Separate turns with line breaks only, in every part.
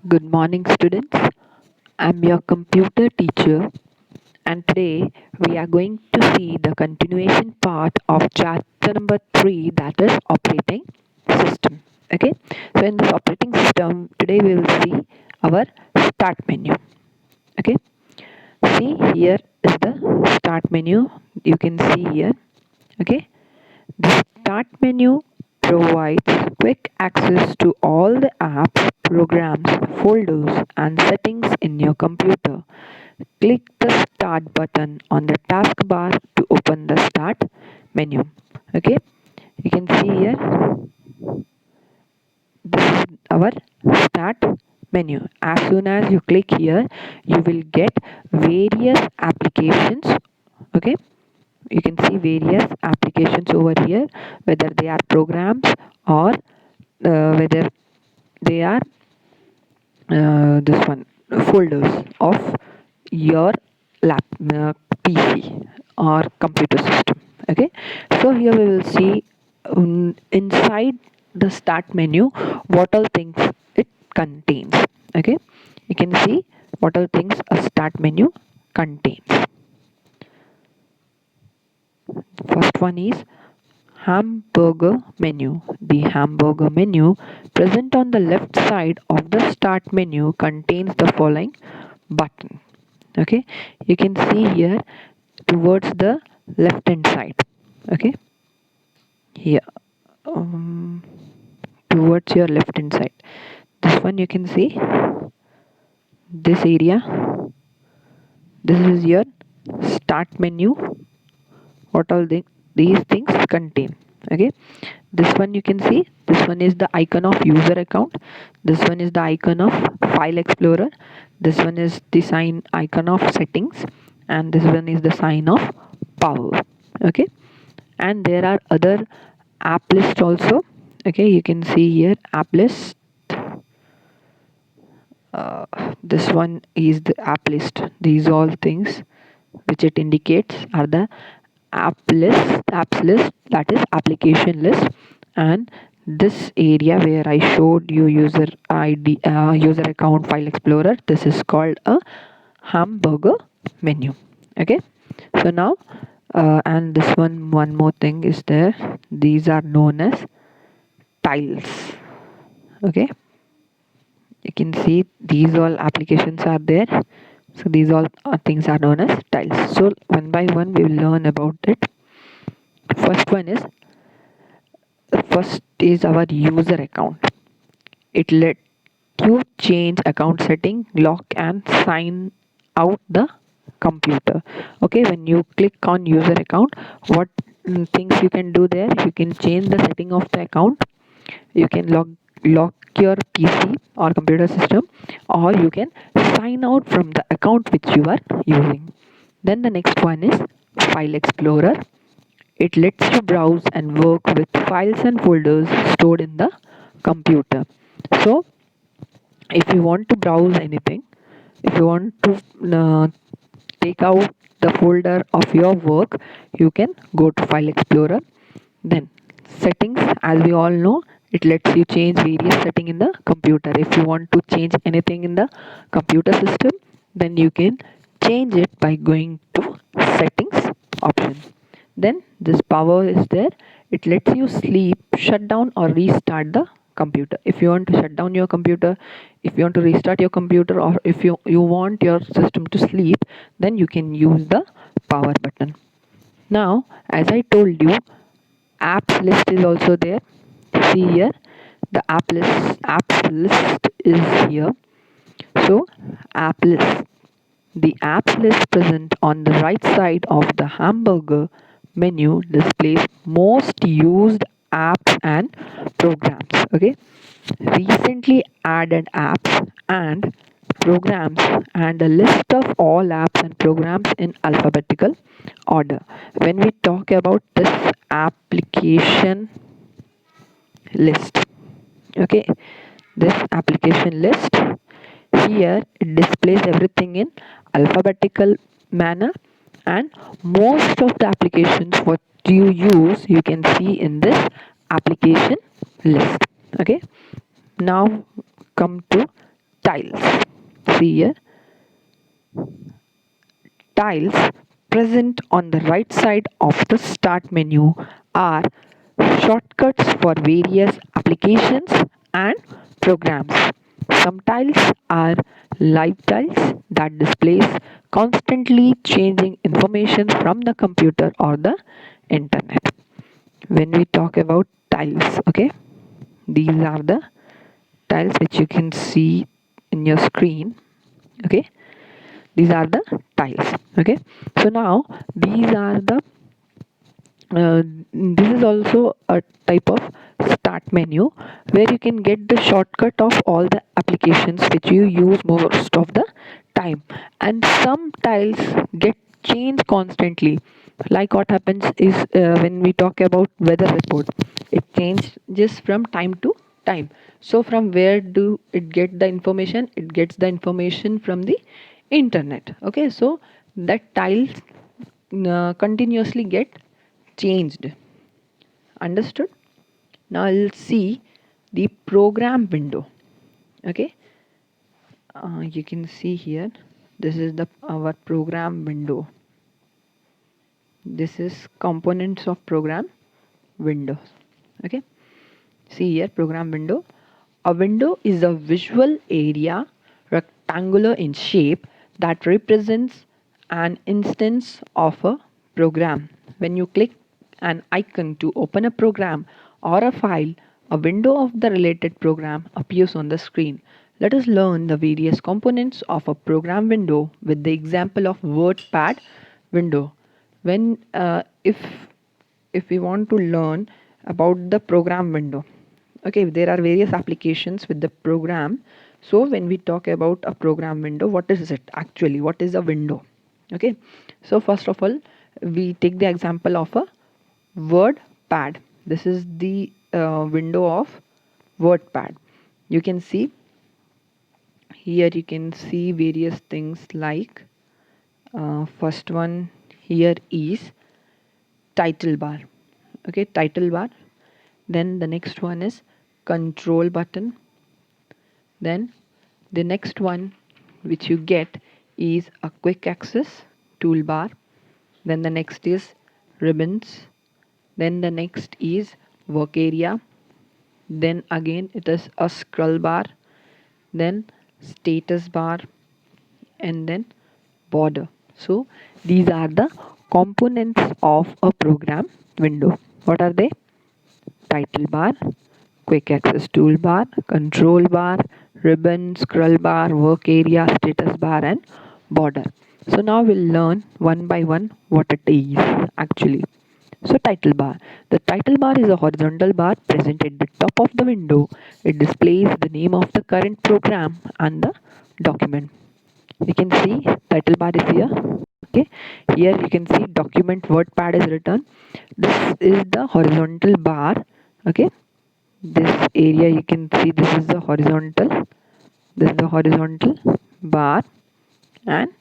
Good morning, students. I'm your computer teacher, and today we are going to see the continuation part of chapter number 3, that is operating system. Okay, so in this operating system, today we will see our start menu. Okay, see here is the start menu. You can see here. Okay, the Start menu provides quick access to all the apps, programs, folders, and settings in your computer. Click the Start button on the taskbar to open the Start menu. Okay, you can see here this is our Start menu. As soon as you click here, you will get various applications. Okay, you can see various applications over here, whether they are programs or whether they are this one folders of your lap PC or computer system. Okay, so here we will see inside the start menu what all things it contains. Okay, you can see what all things a start menu contains. First one is hamburger menu. The hamburger menu present on the left side of the start menu contains the following button. Okay, you can see here towards the left hand side. Okay, here um, towards your left hand side. This one you can see this area. This is your start menu. What all these things contain. Okay, this one you can see, this one is the icon of user account, this one is the icon of file explorer, this one is the sign icon of settings, and this one is the sign of power. Okay, and there are other app list also. Okay, you can see here app list. This one is the app list. These all things which it indicates are the apps list, that is application list. And this area where I showed you user id user account file explorer, this is called a hamburger menu. Okay, so now and this one more thing is there, these are known as tiles. Okay, you can see these all applications are there, so these all things are known as tiles. So one by one we will learn about it. First is our user account. It let you change account setting, lock and sign out the computer. Okay, when you click on user account, what things you can do there, you can change the setting of the account, you can lock your PC or computer system, or you can sign out from the account which you are using. Then the next one is file explorer. It lets you browse and work with files and folders stored in the computer. So if you want to browse anything, if you want to take out the folder of your work, you can go to file explorer. Then settings, as we all know, it lets you change various setting in the computer. If you want to change anything in the computer system, then you can change it by going to settings option. Then this power is there, it lets you sleep, shut down or restart the computer. If you want to shut down your computer, if you want to restart your computer, or if you want your system to sleep, then you can use the power button. Now as I told you, apps list is also there. See here, the apps list is here. So app list, the apps list present on the right side of the hamburger menu displays most used apps and programs. Okay, recently added apps and programs, and a list of all apps and programs in alphabetical order. When we talk about this application list, okay, this application list, here it displays everything in alphabetical manner, and most of the applications what you use you can see in this application list. Okay, now come to tiles. See here, tiles present on the right side of the start menu are shortcuts for various applications and programs. Some tiles are live tiles that displays constantly changing information from the computer or the internet. When we talk about tiles, okay, these are the tiles which you can see in your screen. Okay, these are the tiles. Okay, so now these are the this is also a type of start menu where you can get the shortcut of all the applications which you use most of the time, and some tiles get changed constantly. Like what happens is when we talk about weather report, it changes from time to time. So from where do it get the information? It gets the information from the internet. Okay, so that tiles continuously get changed. Understood? Now I'll see the program window. Okay, you can see here, this is the our program window. This is components of program window. Okay, see here, program window. A window is a visual area, rectangular in shape, that represents an instance of a program. When you click an icon to open a program or a file, a window of the related program appears on the screen. Let us learn the various components of a program window with the example of WordPad window. When if we want to learn about the program window, okay, there are various applications with the program. So when we talk about a program window, what is it actually? What is a window? Okay, so first of all, we take the example of a WordPad. This is the window of WordPad. You can see here, you can see various things like first one here is title bar. Okay, title bar. Then the next one is control button. Then the next one which you get is a quick access toolbar. Then the next is ribbons. Then the next is work area. Then again it is a scroll bar. Then status bar, and then border. So these are the components of a program window. What are they? Title bar, quick access toolbar, control bar, ribbon, scroll bar, work area, status bar, and border. So now we'll learn one by one what it is actually. So title bar. The title bar is a horizontal bar present at the top of the window. It displays the name of the current program and the document. You can see title bar is here. Okay, here you can see document WordPad is written. This is the horizontal bar. Okay, this area you can see, this is the horizontal, this is the horizontal bar, and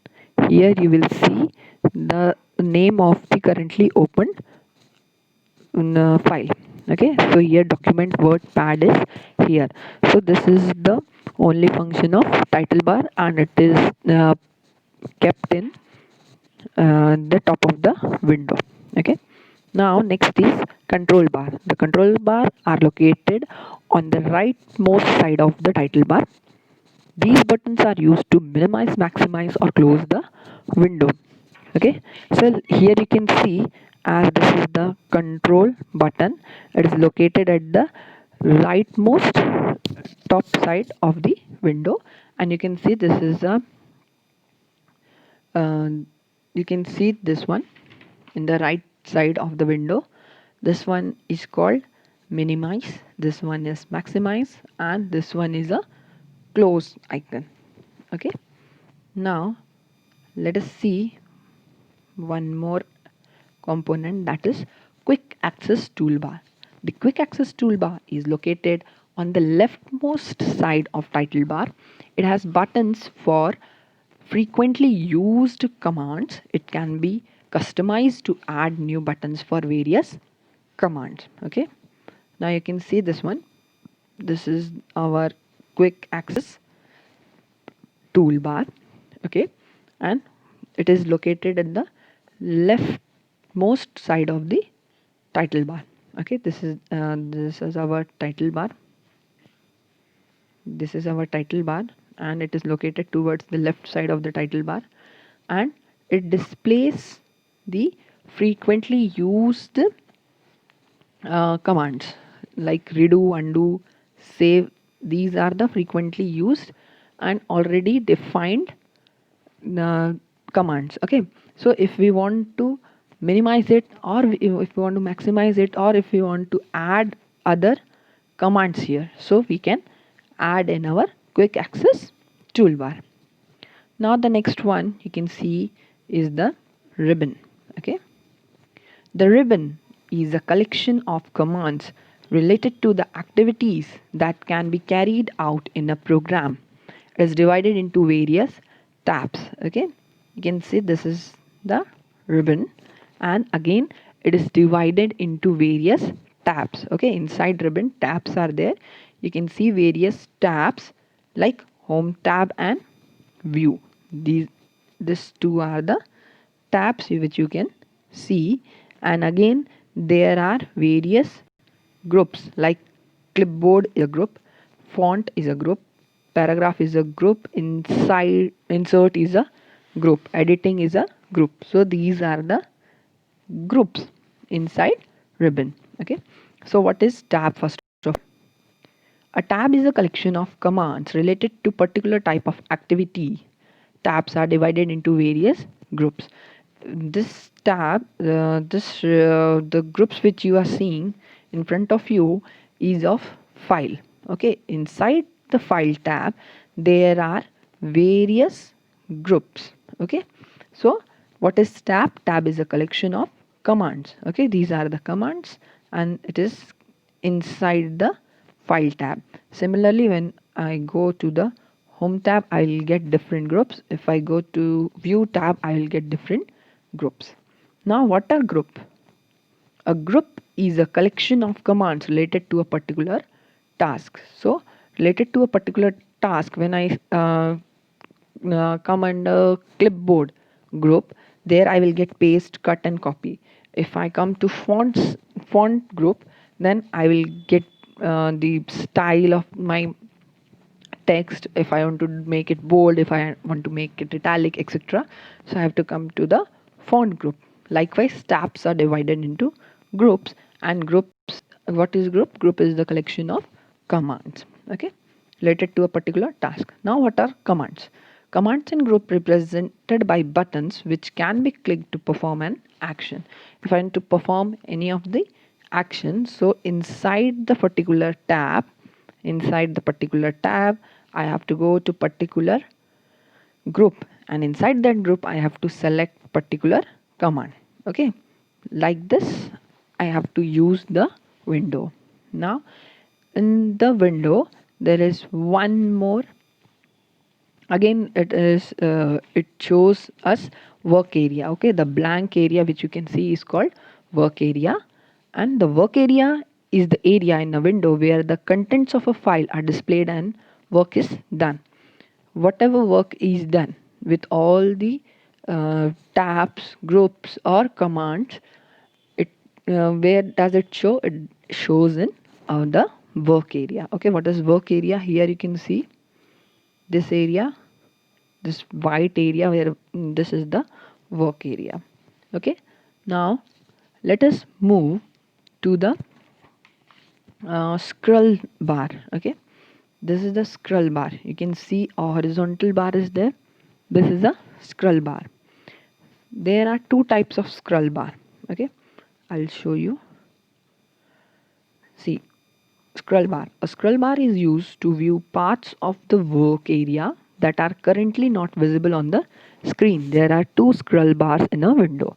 here you will see the name of the currently opened file. Okay, so here document WordPad is here. So this is the only function of title bar, and it is kept in the top of the window. Okay, now next is control bar. The control bar are located on the rightmost side of the title bar. These buttons are used to minimize, maximize, or close the window. Okay, so here you can see, as this is the control button, it is located at the rightmost top side of the window, and you can see this is a uh, you can see this one in the right side of the window. This one is called minimize, this one is maximize, and this one is a close icon. Okay, now let us see one more component, that is quick access toolbar. The quick access toolbar is located on the leftmost side of title bar. It has buttons for frequently used commands. It can be customized to add new buttons for various commands. Okay, now you can see this one. This is our quick access toolbar. Okay, and it is located at the leftmost side of the title bar. Okay, this is our title bar. This is our title bar, and it is located towards the left side of the title bar, and it displays the frequently used commands like redo, undo, save. These are the frequently used and already defined uh, commands. Okay, so if we want to minimize it, or if we want to maximize it, or if we want to add other commands here, so we can add in our quick access toolbar. Now the next one you can see is the ribbon. Okay, the ribbon is a collection of commands related to the activities that can be carried out in a program. It is divided into various tabs. Okay, you can see this is the ribbon, and again it is divided into various tabs. Okay, inside ribbon tabs are there. You can see various tabs like home tab and view. These two are the tabs which you can see, and again there are various groups like clipboard is a group, font is a group, paragraph is a group, inside insert is a group, editing is a group. So these are the groups inside ribbon. Okay, so what is tab? First of all, a tab is a collection of commands related to particular type of activity. Tabs are divided into various groups. This tab, the groups which you are seeing in front of you is of file. Okay, inside the file tab there are various groups. Okay, so what is tab? Tab is a collection of commands. Okay, these are the commands, and it is inside the file tab. Similarly, when I go to the home tab, I will get different groups. If I go to view tab, I will get different groups. Now what are group? A group is a collection of commands related to a particular task. So related to a particular task, when I come under clipboard group, there I will get paste, cut and copy. If I come to font group, then I will get the style of my text. If I want to make it bold, if I want to make it italic, etc., so I have to come to the font group. Likewise, tabs are divided into groups, and groups, what is group? Group is the collection of commands, okay, related to a particular task. Now what are commands? Commands in group represented by buttons which can be clicked to perform an action. If I want to perform any of the action, so inside the particular tab, I have to go to particular group, and inside that group I have to select particular command. Okay, like this I have to use the window. Now in the window there is one more. Again it shows us work area. Okay, the blank area which you can see is called work area, and the work area is the area in a window where the contents of a file are displayed and work is done. Whatever work is done with all the tabs, groups or commands, it where does it show? It shows in the work area. Okay, what is work area? Here you can see this area, this white area where this is the work area. Okay, now let us move to the scroll bar. Okay, this is the scroll bar. You can see a horizontal bar is there. This is a scroll bar. There are two types of scroll bar. Okay, I'll show you. See, scroll bar. A scroll bar is used to view parts of the work area that are currently not visible on the screen. There are two scroll bars in a window.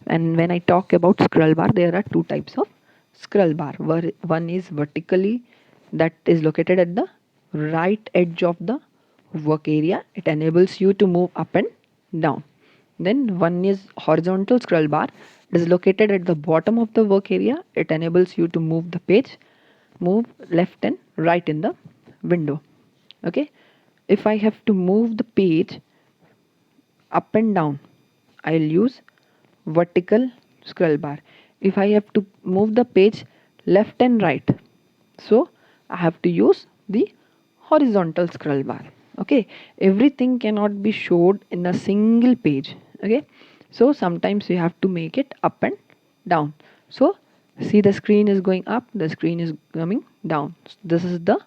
And when I talk about scroll bar, there are two types of scroll bar. One is vertically, that is located at the right edge of the work area. It enables you to move up and down. Then one is horizontal scroll bar. It is located at the bottom of the work area. It enables you to move left and right in the window. Okay, if I have to move the page up and down, I'll use vertical scroll bar. If I have to move the page left and right, so I have to use the horizontal scroll bar. Okay, everything cannot be showed in a single page. Okay, so sometimes you have to make it up and down. So see, the screen is going up, the screen is coming down. This is the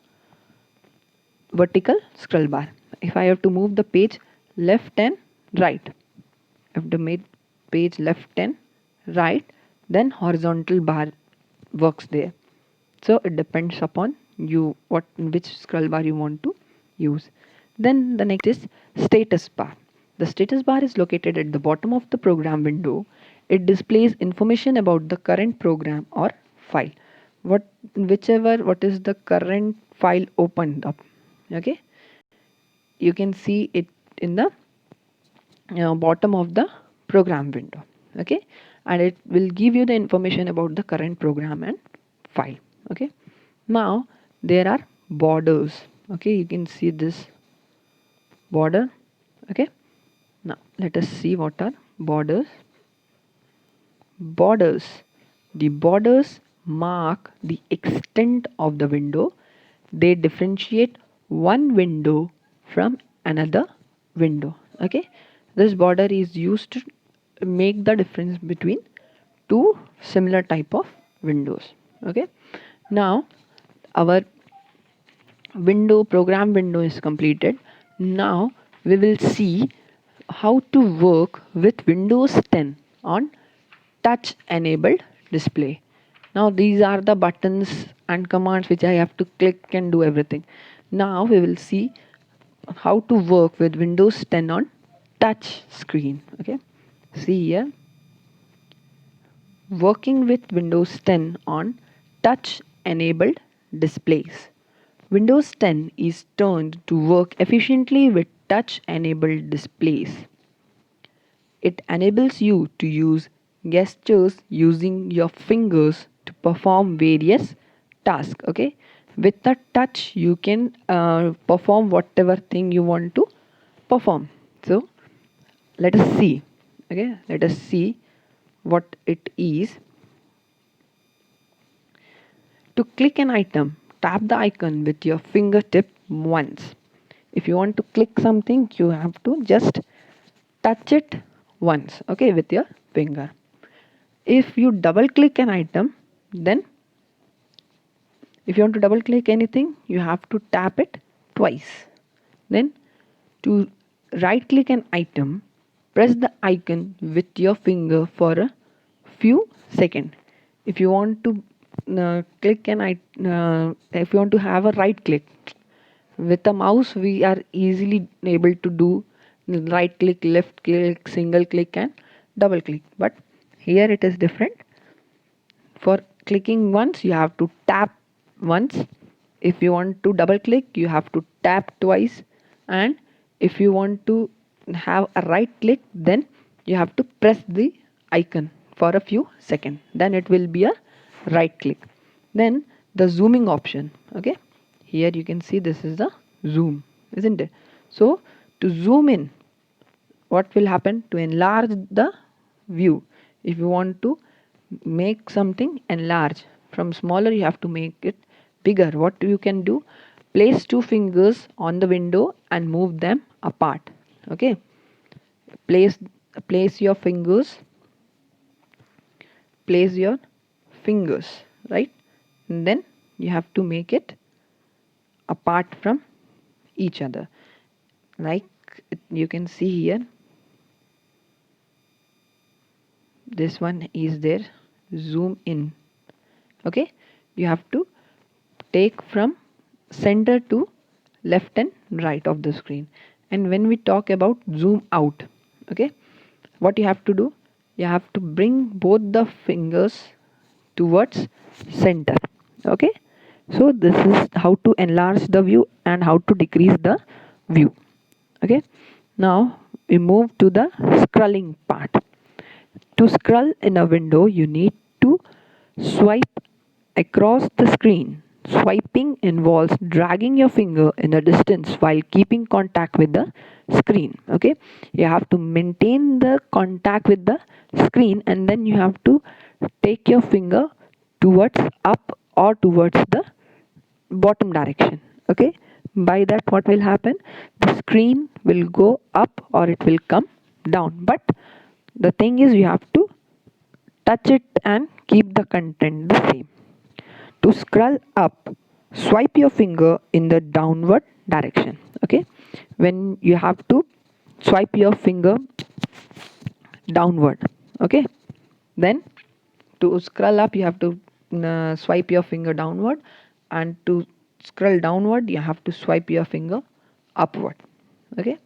vertical scroll bar. If I have to move the page left and right, I have to make page left and right, then horizontal bar works there. So it depends upon you which scroll bar you want to use. Then the next is status bar. The status bar is located at the bottom of the program window. It displays information about the current program or file. What is the current file opened up. Okay, you can see it in the bottom of the program window. Okay, and it will give you the information about the current program and file. Okay, now there are borders. Okay, you can see this border. Okay, now let us see what are borders. The borders mark the extent of the window. They differentiate one window from another window. Okay, this border is used to make the difference between two similar type of windows. Okay, now our program window is completed. Now we will see how to work with Windows 10 on touch enabled display. Now these are the buttons and commands which I have to click and do everything. Now we will see how to work with Windows 10 on touch screen. Okay, see here, working with Windows 10 on touch enabled displays. Windows 10 is turned to work efficiently with touch enabled displays. It enables you to use gestures using your fingers to perform various tasks. Okay, with the touch you can perform whatever thing you want to perform. So let us see. Okay, let us see what it is. To click an item, tap the icon with your fingertip once. If you want to click something, you have to just touch it once, okay, with your finger. If you double click an item, then if you want to double click anything, you have to tap it twice. Then to right click an item, press the icon with your finger for a few seconds. If you want to if you want to have a right click with a mouse, we are easily able to do right click, left click, single click and double click, but here it is different. For clicking once, you have to tap once. If you want to double click, you have to tap twice. And if you want to have a right click, then you have to press the icon for a few seconds. Then it will be a right click. Then the zooming option. Okay, here you can see this is the zoom, isn't it? So to zoom in, what will happen? To enlarge the view, if you want to make something enlarge from smaller, you have to make it bigger. What you can do? Place two fingers on the window and move them apart. Okay, place your fingers, right, and then you have to make it apart from each other, like you can see here. This one is there, zoom in. Okay, you have to take from center to left and right of the screen. And when we talk about zoom out, okay, what you have to do? You have to bring both the fingers towards center. Okay, so this is how to enlarge the view and how to decrease the view. Okay, now we move to the scrolling part. To scroll in a window, you need to swipe across the screen. Swiping involves dragging your finger in the distance while keeping contact with the screen. Okay, you have to maintain the contact with the screen, and then you have to take your finger towards up or towards the bottom direction. Okay, by that what will happen, the screen will go up or it will come down, but the thing is you have to touch it and keep the content the same. To scroll up, swipe your finger in the downward direction. Okay, when you have to swipe your finger downward. Okay, then to scroll up you have to swipe your finger downward, and to scroll downward you have to swipe your finger upward. Okay,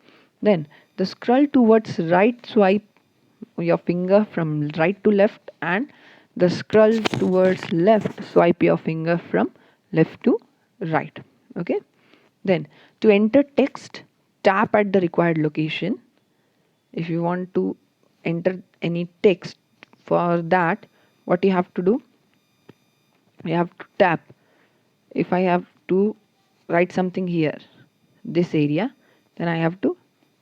then the scroll towards right, swipe your finger from right to left, and the scroll towards left, swipe your finger from left to right. Okay, then to enter text, tap at the required location. If you want to enter any text, for that what you have to do, you have to tap. If I have to write something here, this area, then I have to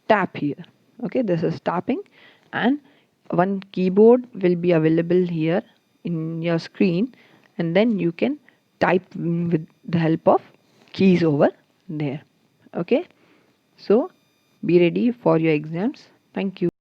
tap here. Okay, this is tapping, and one keyboard will be available here in your screen, and then you can type with the help of keys over there. Okay, so be ready for your exams. Thank you.